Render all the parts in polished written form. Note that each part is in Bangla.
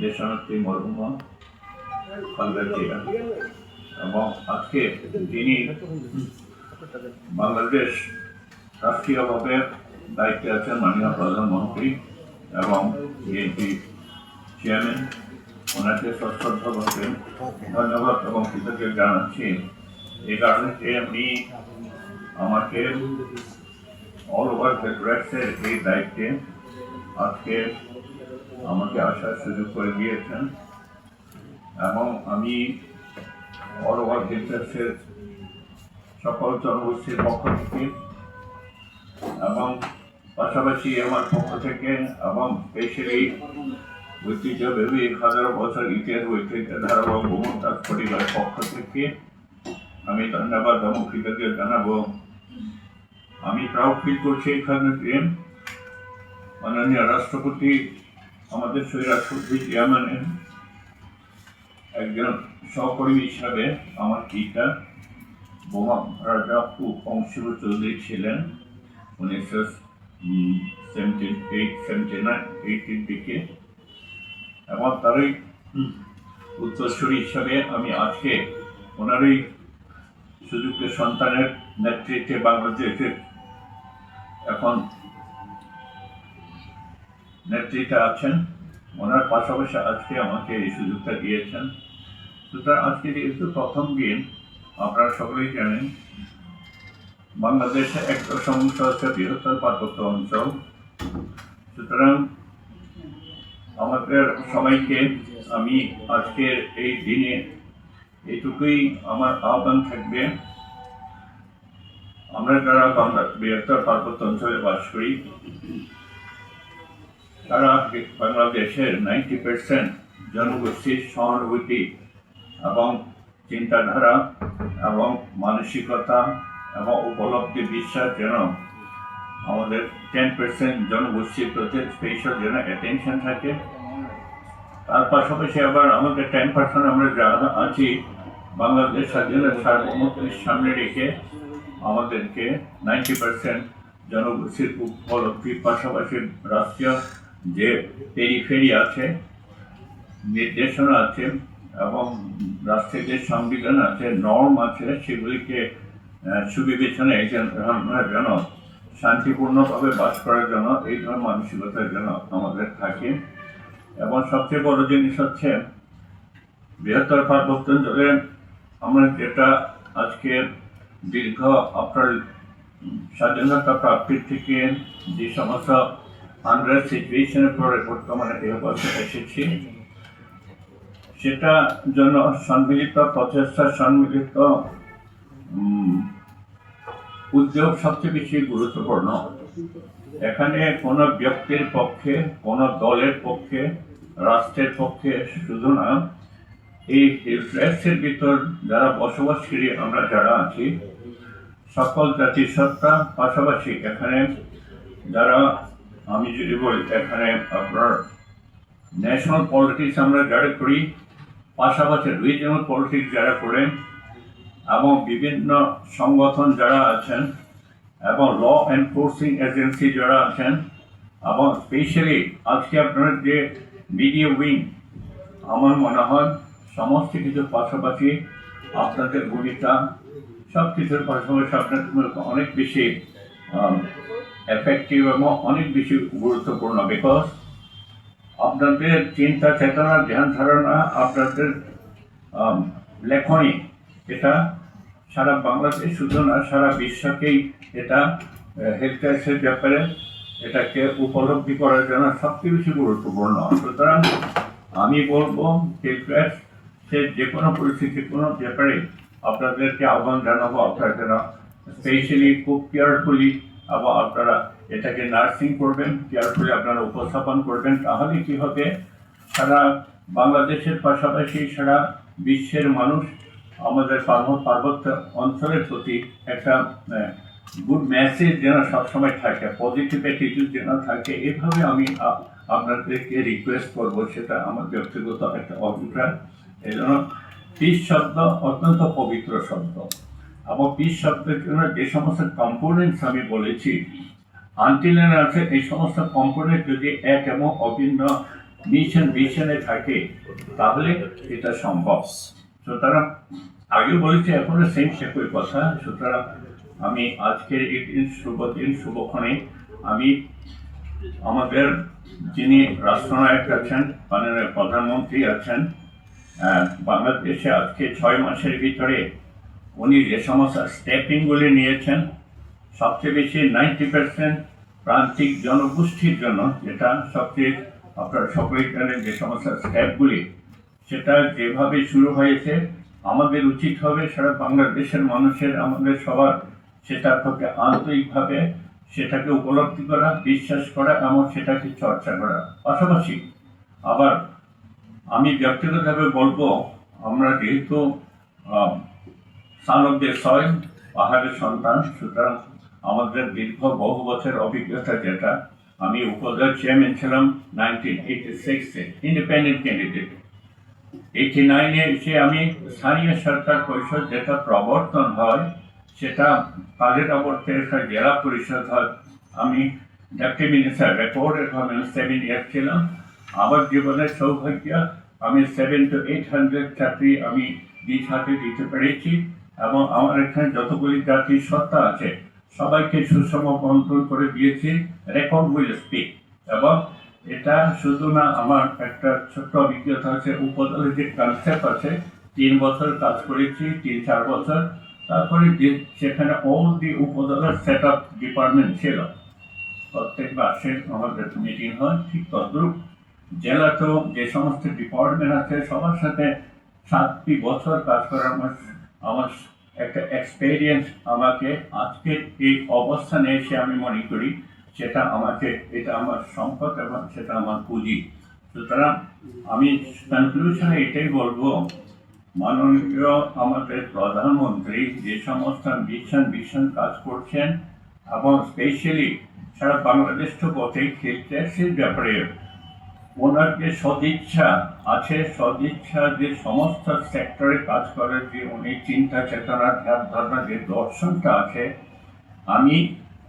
দেশনেত্রী মরহুমা খালেদা জিয়া এবং আজকে যিনি বাংলাদেশ রাষ্ট্রীয়ভাবে দায়িত্বে আছেন মাননীয় প্রধানমন্ত্রী এবং বিএনপি চেয়ারম্যান, ওনাকে সশ্রদ্ধভাবে ধন্যবাদ এবং কৃতজ্ঞতা জানাচ্ছি। এই কারণে যে আপনি আমাকে অল ওভার ফেডারেশনের এই দায়িত্বে আজকে আমাকে আসার সুযোগ করে দিয়েছেন এবং আমি অল ওভার ফেডারেশনের সকল জনগোষ্ঠীর পক্ষ থেকে এবং পাশাপাশি আমার পক্ষ থেকে এবং স্পেশালি ঐতিহ্যবাহী 1000 বছর ইতিহাস ঐতিহ্য ধারাবাহিক ভ্রমণদাস পরিবারের পক্ষ থেকে আমি ধন্যবাদ এবং কৃতজ্ঞতা জানাবো। আমি প্রাউড ফিল করছি এখানে যে মাননীয় রাষ্ট্রপতি আমাদের স্বৈরাষ্ট্রপতি চেয়ারম্যানের একজন সহকর্মী হিসাবে আমার পিতা বোমা রাজা বংশীয় চৌধুরী ছিলেন 1978-79 দিকে, এবং তারই উত্তরসূরি হিসাবে আমি আজকে ওনারই সুযোগ্য সন্তানের নেতৃত্বে বাংলাদেশের এখন নেতৃত্বে আছেন। ওনার পাশাপাশি আজকে আমাকে এই সুযোগটা দিয়েছেন। সুতরাং আজকে যেহেতু প্রথম দিন, আপনারা সকলেই জানেন বাংলাদেশে 1 আছে বৃহত্তর পার্বত্য অঞ্চল। সুতরাং আমাদের সবাইকে আমি আজকের এই দিনে এইটুকুই আমার আহ্বান থাকবে, আমরা যারা বৃহত্তর পার্বত্য অঞ্চলে বাস করি, সারা বাংলাদেশের 90% জনগোষ্ঠীর সহানুভূতি এবং চিন্তাধারা এবং মানসিকতা এবং উপলব্ধি বিশ্বাস যেন আমাদের 10% জনগোষ্ঠীর প্রতি স্পেশাল যেন অ্যাটেনশন থাকে। তার পাশাপাশি আবার আমাদের 10% আমরা যারা আছি বাংলাদেশ স্বাধীনতার সার্বভৌমত্বের সামনে রেখে আমাদেরকে 90% জনগোষ্ঠীর উপলব্ধির পাশাপাশি রাষ্ট্রীয় যে পেরিফেরি আছে, নির্দেশনা আছে এবং রাষ্ট্রের যে সংবিধান আছে, নর্ম আছে, সেগুলিকে সুবিবেচনায় যেন শান্তিপূর্ণভাবে বাস করার জন্য এই ধরনের মানসিকতা যেন আমাদের থাকে। এবং সবচেয়ে বড় জিনিস হচ্ছে বৃহত্তর পার্বত্য অঞ্চলে আমরা যেটা আজকে দীর্ঘ আপনার স্বাধীনতা প্রাপ্তির থেকে যে সমস্ত আনরেস্ট সিচুয়েশনের পরে বর্তমানে এই অবস্থায় এসেছি, সেটা জন্য সম্মিলিত প্রচেষ্টা, সম্মিলিত উদ্যোগ সবচেয়ে বেশি গুরুত্বপূর্ণ। এখানে কোনো ব্যক্তির পক্ষে, কোনো দলের পক্ষে, রাষ্ট্রের পক্ষে শুধু না, এই হিলফ্ল্যাক্সের ভিতর যারা বসবাসকারী আমরা যারা আছি সকল জাতিসত্তা, পাশাপাশি এখানে যারা, আমি যদি বলি এখানে আপনার ন্যাশনাল পলিটিক্স আমরা যারা করি, পাশাপাশি রিজিওনাল পলিটিক্স যারা করেন এবং বিভিন্ন সংগঠন যারা আছেন এবং ল এনফোর্সিং এজেন্সি যারা আছেন এবং স্পেশালি আজকে আপনার যে মিডিয়া উইং, আমার মনে হয় সমস্ত কিছুর পাশাপাশি আপনাদের ভূমিকা সব কিছুর পাশাপাশি আপনাদের অনেক বেশি এফেক্টিভ এবং অনেক বেশি গুরুত্বপূর্ণ। বিকজ আপনাদের চিন্তা চেতনা, ধ্যান ধারণা, আপনাদের লেখনী, এটা সারা বাংলাদেশ শুধু না সারা বিশ্বকেই এটা হেলথ কেয়ারের ব্যাপারে এটাকে উপলব্ধি করার জন্য সবচেয়ে বেশি গুরুত্বপূর্ণ। সুতরাং আমি বলবো হেলথ কেয়ার সে যে কোনো পরিস্থিতি, কোনো ব্যাপারে আপনাদেরকে আহ্বান জানাবো, আপনারা যেন স্পেশালি খুব কেয়ারফুলি এবং আপনারা এটাকে নার্সিং করবেন, কেয়ারফুলি আপনারা উপস্থাপন করবেন। তাহলে কি হবে, সারা বাংলাদেশের পাশাপাশি সারা বিশ্বের মানুষ আমাদের পার্বত্য অঞ্চলের প্রতি একটা গুড মেসেজ যেন সবসময় থাকে, পজিটিভ অ্যাটিটিউড যেন থাকে। এভাবে আমি আপনাদেরকে রিকোয়েস্ট করবো, সেটা আমার ব্যক্তিগত একটা অভিপ্রায়। এই জন্য পিস শব্দ অত্যন্ত পবিত্র শব্দ এবং পিস শব্দের জন্য যে সমস্ত কম্পোনেন্টস আমি বলেছি, আনটিল এন্ড আছে এই সমস্ত কম্পোনেন্ট যদি এক এবং অভিন্ন মিশনে থাকে, তাহলে এটা সম্ভব। সুতরাং আগেও বলেছি, এখনো সেম একই কথা। সুতরাং আমি আজকের এই শুভ দিন, শুভক্ষণে আমি আমাদের যিনি রাষ্ট্রনায়ক আছেন, মাননীয় প্রধানমন্ত্রী আছেন, বাংলাদেশে আজকে 6 মাসের ভিতরে উনি যে সমস্ত স্টেপিংগুলি নিয়েছেন, সবচেয়ে বেশি 90% প্রান্তিক জনগোষ্ঠীর জন্য, যেটা সবচেয়ে আপনারা সকলেই জানেন, যে সমস্ত স্টেপগুলি সেটা যেভাবে শুরু হয়েছে, আমাদের উচিত হবে সারা বাংলাদেশের মানুষের, আমাদের সবার সেটা থেকে আন্তরিকভাবে সেটাকে উপলব্ধি করা, বিশ্বাস করা এবং সেটাকে চর্চা করা। পাশাপাশি আবার আমি ব্যক্তিগতভাবে বলবো, আমরা যেহেতু সান অফ দ্য সয়েল, পাহাড়ের সন্তান, সুতরাং আমাদের দীর্ঘ বহু বছর অভিজ্ঞতা, যেটা আমি উপজেলা চেয়ারম্যান ছিলাম 1986-এ, ইন্ডিপেন্ডেন্ট ক্যান্ডিডেট। 89-এ এসে আমি স্থানীয় সরকার পরিষদ যেটা প্রবর্তন হয়, সেটা কাজের আবর্তে একটা জেলা পরিষদ হয়। আমি ডেপুটি মিনিস্টার রেকর্ডের 7 ইয়ার ছিলাম। আমার জীবনের সৌভাগ্য, আমি 700 to 800 চাকরি আমি নিজ হাতে দিতে পেরেছি, এবং আমার এখানে যতগুলি জাতির সত্তা আছে সবাইকে সুষম বন্টন করে দিয়েছি। Record will speak. এবং এটা শুধু না, আমার একটা ছোট্ট অভিজ্ঞতা আছে, উপদলের যে কনসেপ্ট আছে, 3 বছর কাজ করেছি, 3-4 বছর। তারপরে সেখানে অল দি উপদলের সেট আপ ডিপার্টমেন্ট ছিল, প্রত্যেক মাসে আমাদের মিটিং হয়। ঠিক তদ্রুপ জেলাতেও যে সমস্ত ডিপার্টমেন্ট আছে সবার সাথে 7টি বছর কাজ করার আমার একটা এক্সপেরিয়েন্স আমাকে আজকের এই অবস্থানে এসে আমি মনে করি সেটা এটা আমার সম্পদ এবং সেটা আমার পুঁজি। সুতরাং আমি কনক্লুশনে এটাই বলবো, মাননীয় আমাদের প্রধানমন্ত্রী যে সমস্ত মিশন কাজ করছেন, এবং স্পেশালি সারা বাংলাদেশ তো বটেই, ট্যাক্সের ব্যাপারে ওনার যে সদিচ্ছা আছে, সদিচ্ছা যে সমস্ত সেক্টরে কাজ করার যে উনি চিন্তা চেতনা, ধ্যান ধারণা, যে দর্শনটা আছে, আমি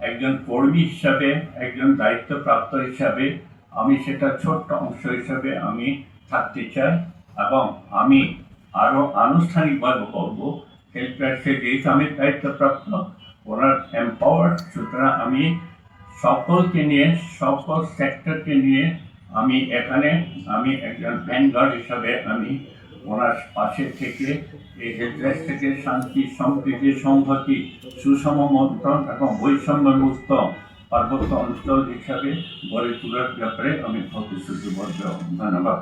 একজন কর্মী হিসাবে, একজন দায়িত্বপ্রাপ্ত হিসাবে আমি সেটা ছোট্ট অংশ হিসাবে আমি থাকতে চাই। এবং আমি আরও আনুষ্ঠানিকভাবে বলবো, হেলথ ট্যাক্সে যেহেতু আমি দায়িত্বপ্রাপ্ত, ওনার এম্পাওয়ার্ড, সুতরাং আমি সকলকে নিয়ে, সকল সেক্টরকে নিয়ে আমি এখানে একজন ভ্যানগার্ড হিসাবে আমি ওনার পাশে থেকে এই হেলথ থেকে শান্তি, সম্প্রীতি, সংহতি, সুষম বন্টন এবং বৈষম্য মুক্ত পার্বত্য অঞ্চল হিসাবে গড়ে তোলার ব্যাপারে আমি প্রতিশ্রুতিবদ্ধ। ধন্যবাদ।